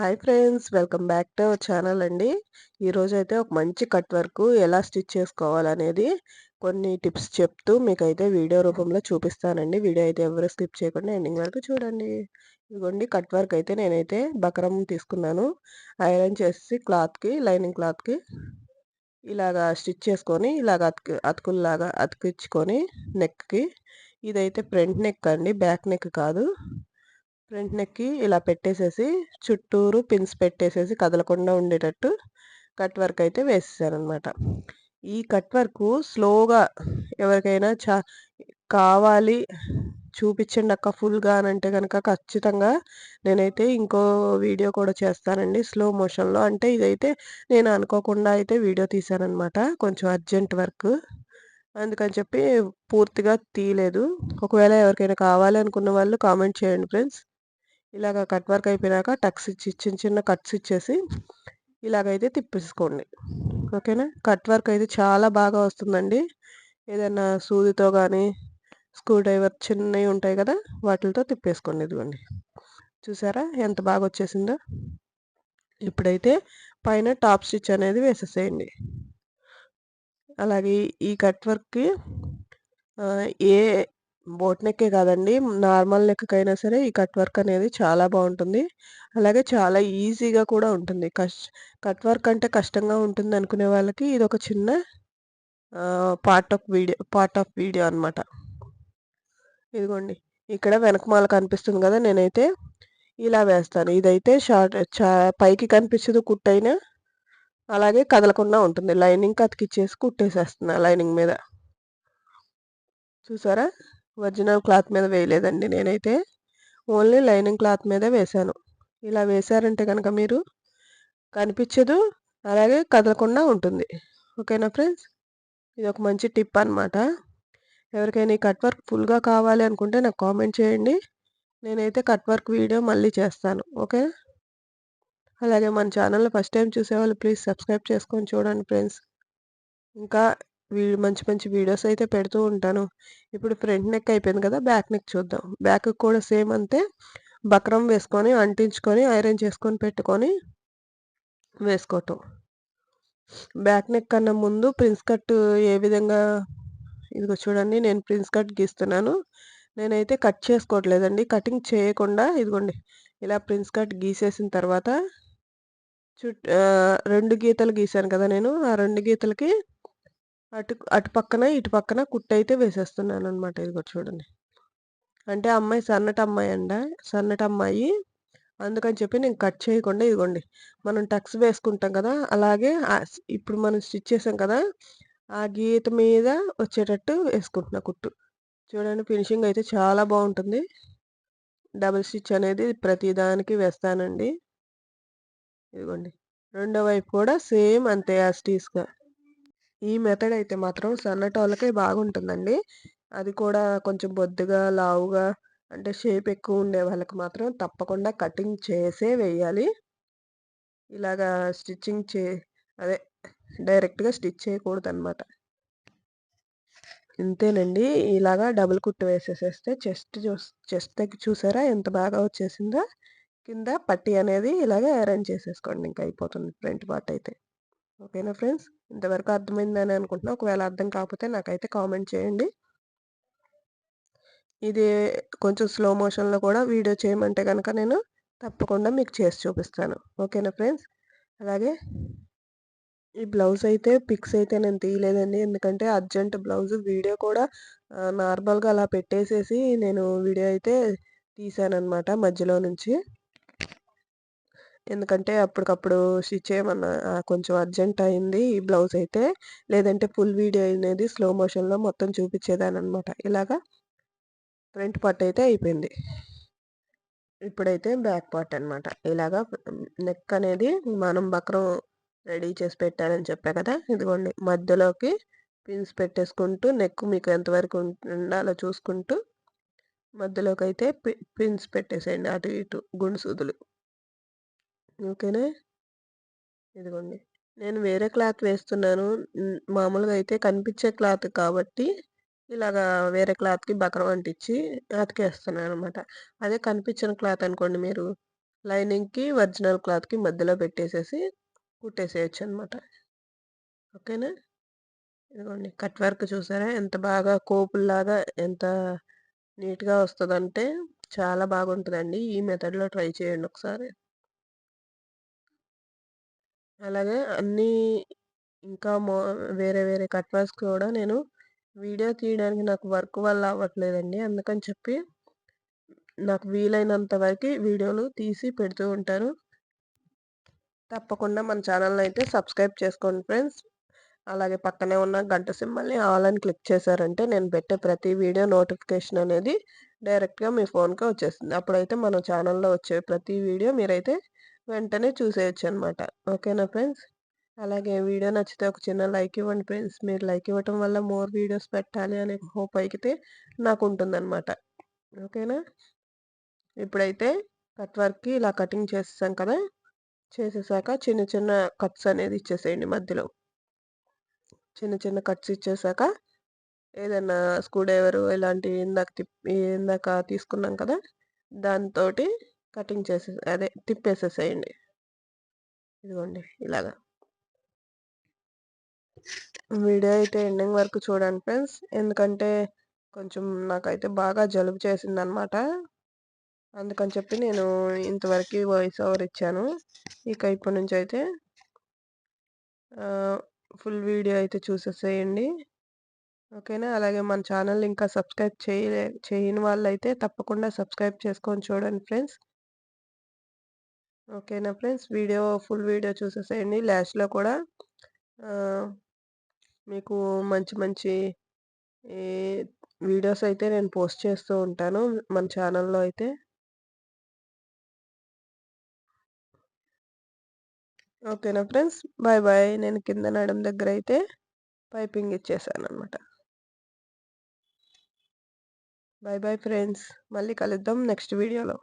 Hi friends, welcome back to our channel అండి. ఈరోజైతే ఒక మంచి కట్ వర్క్ ఎలా స్టిచ్ చేసుకోవాలనేది కొన్ని టిప్స్ చెప్తూ మీకైతే వీడియో రూపంలో చూపిస్తానండి. వీడియో అయితే ఎవరు స్కిప్ చేయకుండా ఎండింగ్ వరకు చూడండి. ఇదిగోండి కట్ వర్క్ అయితే నేనైతే బకరం తీసుకున్నాను. ఐరన్ చేసి క్లాత్కి, లైనింగ్ క్లాత్కి ఇలాగా స్టిచ్ చేసుకొని ఇలాగ అతుకుల్లాగా అతికించుకొని నెక్కి. ఇదైతే ఫ్రంట్ నెక్ అండి, బ్యాక్ నెక్ కాదు. ఫ్రంట్ నెక్కి ఇలా పెట్టేసేసి చుట్టూరు పిన్స్ పెట్టేసేసి కదలకుండా ఉండేటట్టు కట్ వర్క్ అయితే వేసేసానమాట. ఈ కట్ వర్క్ స్లోగా ఎవరికైనా కావాలి చూపించండి అక్క ఫుల్గా అని అంటే కనుక ఖచ్చితంగా నేనైతే ఇంకో వీడియో కూడా చేస్తానండి స్లో మోషన్లో. అంటే ఇదైతే నేను అనుకోకుండా అయితే వీడియో తీశానమాట, కొంచెం అర్జెంట్ వర్క్ అందుకని చెప్పి పూర్తిగా తీయలేదు. ఒకవేళ ఎవరికైనా కావాలి అనుకున్న వాళ్ళు కామెంట్ చేయండి ఫ్రెండ్స్. ఇలాగ కట్ వర్క్ అయిపోయినాక టక్స్ ఇచ్చి చిన్న చిన్న కట్స్ ఇచ్చేసి ఇలాగైతే తిప్పేసుకోండి. ఓకేనా. కట్ వర్క్ అయితే చాలా బాగా వస్తుందండి. ఏదైనా సూదితో కానీ స్క్రూ డ్రైవర్ చిన్నవి ఉంటాయి కదా, వాటితో తిప్పేసుకోండి. ఇదిగోండి, చూసారా ఎంత బాగా వచ్చేసిందో. ఇప్పుడైతే పైన టాప్ స్టిచ్ అనేది వేసేసేయండి. అలాగే ఈ కట్ వర్క్కి ఏ బోట్ నెక్కే కాదండి, నార్మల్ నెక్కైనా సరే ఈ కట్ వర్క్ అనేది చాలా బాగుంటుంది. అలాగే చాలా ఈజీగా కూడా ఉంటుంది. కట్ వర్క్ అంటే కష్టంగా ఉంటుంది అనుకునే వాళ్ళకి ఇది ఒక చిన్న పార్ట్ ఆఫ్ వీడియో అనమాట. ఇదిగోండి, ఇక్కడ వెనకమాల కనిపిస్తుంది కదా, నేనైతే ఇలా వేస్తాను. ఇదైతే పైకి కనిపించదు కుట్టైనా, అలాగే కదలకుండా ఉంటుంది. లైనింగ్ అతికిచ్చేసి కుట్టేసేస్తున్నా లైనింగ్ మీద. చూసారా, ఒరిజినల్ క్లాత్ మీద వేయలేదండి నేనైతే, ఓన్లీ లైనింగ్ క్లాత్ మీదే వేశాను. ఇలా వేశారంటే కనుక మీరు కనిపించదు, అలాగే కదలకుండా ఉంటుంది. ఓకేనా ఫ్రెండ్స్, ఇది ఒక మంచి టిప్ అనమాట. ఎవరికైనా ఈ కట్ వర్క్ ఫుల్గా కావాలి అనుకుంటే నాకు కామెంట్ చేయండి. నేనైతే కట్ వర్క్ వీడియో మళ్ళీ చేస్తాను. ఓకే. అలాగే మన ఛానల్ని ఫస్ట్ టైం చూసేవాళ్ళు ప్లీజ్ సబ్స్క్రైబ్ చేసుకొని చూడండి ఫ్రెండ్స్. ఇంకా మంచి మంచి వీడియోస్ అయితే పెడుతూ ఉంటాను. ఇప్పుడు ఫ్రంట్ నెక్ అయిపోయింది కదా, బ్యాక్ నెక్ చూద్దాం. బ్యాక్ కూడా సేమ్ అంతే, బక్రం వేసుకొని అంటించుకొని ఐరన్ చేసుకొని పెట్టుకొని వేసుకోవటం. బ్యాక్ నెక్ కన్నా ముందు ప్రిన్స్ కట్ ఏ విధంగా, ఇదిగో చూడండి నేను ప్రిన్స్ కట్ గీస్తున్నాను. నేనైతే కట్ చేసుకోవట్లేదండి, కటింగ్ చేయకుండా ఇదిగోండి ఇలా ప్రిన్స్ కట్ గీసేసిన తర్వాత రెండు గీతలు గీసాను కదా నేను, ఆ రెండు గీతలకి అటు పక్కన ఇటు పక్కన కుట్టు అయితే వేసేస్తున్నాను అనమాట. ఇదిగో చూడండి, అంటే అమ్మాయి సన్నటి అమ్మాయి అందుకని చెప్పి నేను కట్ చేయకుండా ఇదిగోండి మనం టక్స్ వేసుకుంటాం కదా, అలాగే ఇప్పుడు మనం స్టిచ్ చేసాం కదా, ఆ గీత మీద వచ్చేటట్టు వేసుకుంటున్నా కుట్టు. చూడండి, ఫినిషింగ్ అయితే చాలా బాగుంటుంది. డబుల్ స్టిచ్ అనేది ప్రతి దానికి వేస్తానండి. ఇదిగోండి, రెండో వైపు కూడా సేమ్ అంతే యాస్టీస్గా. ఈ మెథడ్ అయితే మాత్రం సన్నటోళ్ళకే బాగుంటుందండి. అది కూడా కొంచెం బొద్దుగా లావుగా అంటే షేప్ ఎక్కువ ఉండే వాళ్ళకి మాత్రం తప్పకుండా కటింగ్ చేసే వేయాలి. ఇలాగా స్టిచ్చింగ్ అదే డైరెక్ట్గా స్టిచ్ చేయకూడదన్నమాట. ఇంతేనండి, ఇలాగా డబుల్ కుట్టు వేసేసేస్తే చెస్ట్ దగ్గర చూసారా ఎంత బాగా వచ్చేసిందో. కింద పట్టీ అనేది ఇలాగే అరేంజ్ చేసేసుకోండి, ఇంకా అయిపోతుంది ఫ్రంట్ పార్ట్ అయితే. ఓకేనా ఫ్రెండ్స్, ఇంతవరకు అర్థమైందని అనుకుంటున్నా. ఒకవేళ అర్థం కాకపోతే నాకైతే కామెంట్ చేయండి. ఇది కొంచెం స్లో మోషన్లో కూడా వీడియో చేయమంటే కనుక నేను తప్పకుండా మీకు చేసి చూపిస్తాను. ఓకేనా ఫ్రెండ్స్. అలాగే ఈ బ్లౌజ్ అయితే పిక్స్ అయితే నేను తీయలేదండి, ఎందుకంటే అర్జెంట్ బ్లౌజ్. వీడియో కూడా నార్మల్గా అలా పెట్టేసేసి నేను వీడియో అయితే తీసానమాట మధ్యలో నుంచి. ఎందుకంటే అప్పటికప్పుడు స్టిచ్ చేయమన్నా కొంచెం అర్జెంట్ అయింది ఈ బ్లౌజ్ అయితే, లేదంటే ఫుల్ వీడియో అనేది స్లో మోషన్లో మొత్తం చూపించేదానమాట. ఇలాగా ఫ్రంట్ పార్ట్ అయితే అయిపోయింది. ఇప్పుడైతే బ్యాక్ పార్ట్ అనమాట. ఇలాగా నెక్ అనేది మనం బక్రం రెడీ చేసి పెట్టానని చెప్పా కదా, ఇదిగోండి మధ్యలోకి పిన్స్ పెట్టేసుకుంటూ నెక్ మీకు ఎంతవరకు ఉండాలో చూసుకుంటూ మధ్యలోకి అయితే పిన్స్ పెట్టేసేయండి, అటు ఇటు గుండు సూదులు. ఓకేనా. ఇదిగోండి, నేను వేరే క్లాత్ వేస్తున్నాను. మామూలుగా అయితే కనిపించే క్లాత్ కాబట్టి ఇలాగా వేరే క్లాత్కి బకరం అంటించి అతికేస్తున్నాను అనమాట. అదే కనిపించిన క్లాత్ అనుకోండి, మీరు లైనింగ్‌కి, ఒరిజినల్ క్లాత్‌కి మధ్యలో పెట్టేసేసి కుట్టేసేయొచ్చు అనమాట. ఓకేనా? ఇదిగోండి కట్ వర్క్ చూసారా ఎంత బాగా కోపుల్లాగా ఎంత నీట్‌గా వస్తదంటే చాలా బాగుంటదండి. ఈ మెథడ్‌లో ట్రై చేయండి ఒకసారి. అలాగే అన్నీ ఇంకా వేరే వేరే కట్ వర్క్స్ కూడా నేను వీడియో తీయడానికి నాకు వర్క్ వల్ల అవ్వట్లేదండి. అందుకని చెప్పి నాకు వీలైనంత వరకి వీడియోలు తీసి పెడుతూ ఉంటాను. తప్పకుండా మన ఛానల్‌ని అయితే సబ్స్క్రైబ్ చేసుకోండి ఫ్రెండ్స్. అలాగే పక్కనే ఉన్న గంట సింబల్‌ని ఆల్ అని క్లిక్ చేశారంటే నేను పెట్టే ప్రతి వీడియో నోటిఫికేషన్ అనేది డైరెక్ట్‌గా మీ ఫోన్‌కే వచ్చేస్తుంది. అప్పుడైతే మన ఛానల్‌లో వచ్చే ప్రతి వీడియో మీరైతే వెంటనే చూసేయొచ్చనమాట. ఓకేనా ఫ్రెండ్స్? అలాగే వీడియో నచ్చితే ఒక చిన్న లైక్ ఇవ్వండి ఫ్రెండ్స్. మీరు లైక్ ఇవ్వటం వల్ల మోర్ వీడియోస్ పెట్టాలి అనే హోప్ అయితే నాకుంటుందనమాట. ఓకేనా? ఇప్పుడైతే కట్ వర్క్‌కి ఇలా కటింగ్ చేసేసాం కదా! చేసేసాక చిన్న చిన్న కట్స్ అనేది ఇచ్చేసేయండి మధ్యలో. చిన్న చిన్న కట్స్ ఇచ్చేసాక ఏదన్నా స్క్రూ డ్రైవరు ఇలాంటివి ఇందాక తీసుకున్నాం కదా! దాంతోటి కటింగ్ అదే తిప్పేసేసేయండి. ఇదిగోండి ఇలాగా. వీడియో అయితే ఎండింగ్ వరకు చూడండి ఫ్రెండ్స్. ఎందుకంటే కొంచెం నాకైతే బాగా జలుబు చేసిందనమాట. అందుకని చెప్పి నేను ఇంతవరకి వాయిస్ ఓవర్ ఇచ్చాను. ఇక ఇప్పటి నుంచయితే ఫుల్ వీడియో అయితే చూసేసేయండి. ఓకేనా? అలాగే మన ఛానల్‌ని ఇంకా సబ్స్క్రైబ్ చేయని వాళ్ళైతే తప్పకుండా సబ్స్క్రైబ్ చేసుకొని చూడండి ఫ్రెండ్స్. ఓకేనా ఫ్రెండ్స్? ఫుల్ వీడియో చూసేసేయండి. లాస్ట్‌లో కూడా ఆహ్, మీకు మంచి మంచి ఈ వీడియోస్ అయితే నేను పోస్ట్ చేస్తూ ఉంటాను మన ఛానల్‌లో అయితే. ఓకేనా ఫ్రెండ్స్? Bye bye. నేను కింద నడుము దగ్గరైతే పైపింగ్ ఇచ్చేసాననమాట. Bye bye friends. మళ్ళీ కలుద్దాం నెక్స్ట్ వీడియోలో.